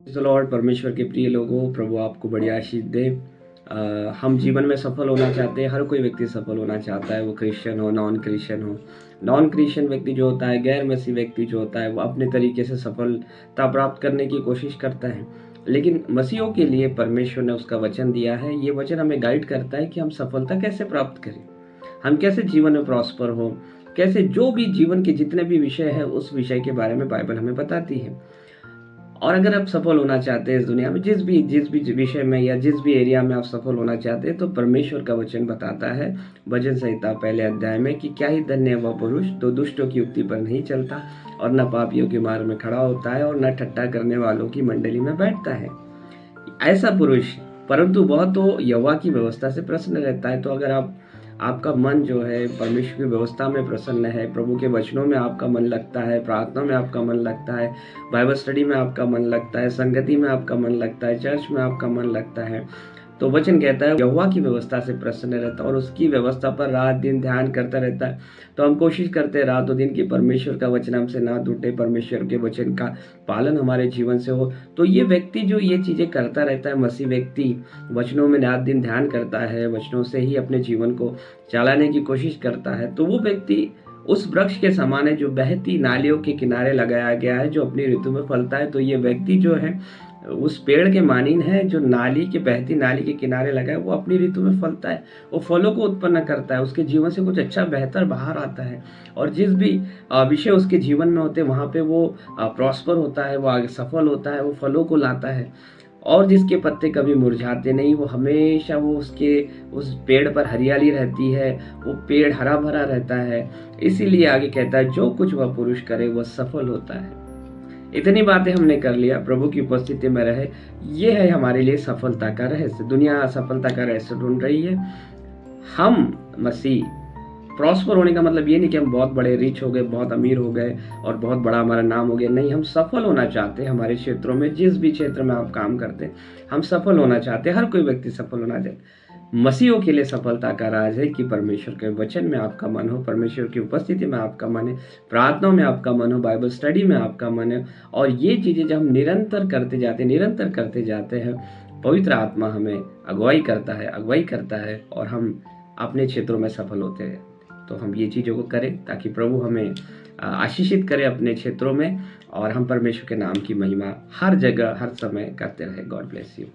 तो लॉर्ड परमेश्वर के प्रिय लोगों, प्रभु आपको बड़ी आशीष दे। हम जीवन में सफल होना चाहते हैं। हर कोई व्यक्ति सफल होना चाहता है, वो क्रिश्चियन हो, नॉन क्रिश्चियन हो। नॉन क्रिश्चियन व्यक्ति जो होता है, गैर मसीह व्यक्ति जो होता है, वो अपने तरीके से सफलता प्राप्त करने की कोशिश करता है। लेकिन मसीहों के लिए परमेश्वर ने उसका वचन दिया है। ये वचन हमें गाइड करता है कि हम सफलता कैसे प्राप्त करें, हम कैसे जीवन में प्रॉस्पर हो, कैसे जो भी जीवन के जितने भी विषय है उस विषय के बारे में बाइबल हमें बताती है। और अगर आप सफल होना चाहते हैं इस दुनिया में, जिस भी विषय में या जिस भी एरिया में आप सफल होना चाहते हैं, तो परमेश्वर का वचन बताता है भजन संहिता पहले अध्याय में कि क्या ही धन्य है वह पुरुष जो दुष्टों की युक्ति पर नहीं चलता और न पापियों के मार्ग में खड़ा होता है और न ठट्ठा करने वालों की मंडली में बैठता है। ऐसा पुरुष, परंतु वह तो यहोवा की व्यवस्था से प्रसन्न रहता है। तो अगर आपका मन जो है परमेश्वर की व्यवस्था में प्रसन्न है, प्रभु के वचनों में आपका मन लगता है, प्रार्थना में आपका मन लगता है, बाइबल स्टडी में आपका मन लगता है, संगति में आपका मन लगता है, चर्च में आपका मन लगता है, तो वचन कहता है यहोवा की व्यवस्था से प्रसन्न रहता है और उसकी व्यवस्था पर रात दिन ध्यान करता रहता है। तो हम कोशिश करते हैं रात और दिन की परमेश्वर का वचन हमसे ना टूटे, परमेश्वर के वचन का पालन हमारे जीवन से हो। तो ये व्यक्ति जो ये चीज़ें करता रहता है, मसीह व्यक्ति वचनों में रात दिन ध्यान करता है, वचनों से ही अपने जीवन को चलाने की कोशिश करता है, तो वो व्यक्ति उस वृक्ष के समान है जो बहती नालियों के किनारे लगाया गया है, जो अपनी ऋतु में फलता है। तो ये व्यक्ति जो है उस पेड़ के मानीन है जो बहती नाली के किनारे लगा है, वो अपनी ऋतु में फलता है, वो फलों को उत्पन्न करता है, उसके जीवन से कुछ अच्छा बेहतर बाहर आता है और जिस भी विषय उसके जीवन में होते हैं वहाँ पे वो प्रॉस्पर होता है, वो आगे सफल होता है, वो फलों को लाता है। और जिसके पत्ते कभी मुरझाते नहीं, वो हमेशा उस पेड़ पर हरियाली रहती है, वो पेड़ हरा भरा रहता है। इसीलिए आगे कहता है जो कुछ वह पुरुष करे वह सफल होता है। इतनी बातें हमने कर लिया, प्रभु की उपस्थिति में रहे, ये है हमारे लिए सफलता का रहस्य। दुनिया सफलता का रहस्य ढूंढ रही है, हम मसीह प्रॉस्पर होने का मतलब ये नहीं कि हम बहुत बड़े रिच हो गए, बहुत अमीर हो गए और बहुत बड़ा हमारा नाम हो गया। नहीं, हम सफल होना चाहते हैं हमारे क्षेत्रों में, जिस भी क्षेत्र में आप काम करते हैं हम सफल होना चाहते हैं। हर कोई व्यक्ति सफल होना चाहते। मसीहों के लिए सफलता का राज है कि परमेश्वर के वचन में आपका मन हो, परमेश्वर की उपस्थिति में आपका मन है, प्रार्थना में आपका मन हो, बाइबल स्टडी में आपका मन है। और ये चीज़ें जब हम निरंतर करते जाते हैं, पवित्र आत्मा हमें अगुवाई करता है और हम अपने क्षेत्रों में सफल होते हैं। तो हम ये चीज़ों को करें ताकि प्रभु हमें आशीषित करे अपने क्षेत्रों में और हम परमेश्वर के नाम की महिमा हर जगह हर समय करते रहे। God bless you.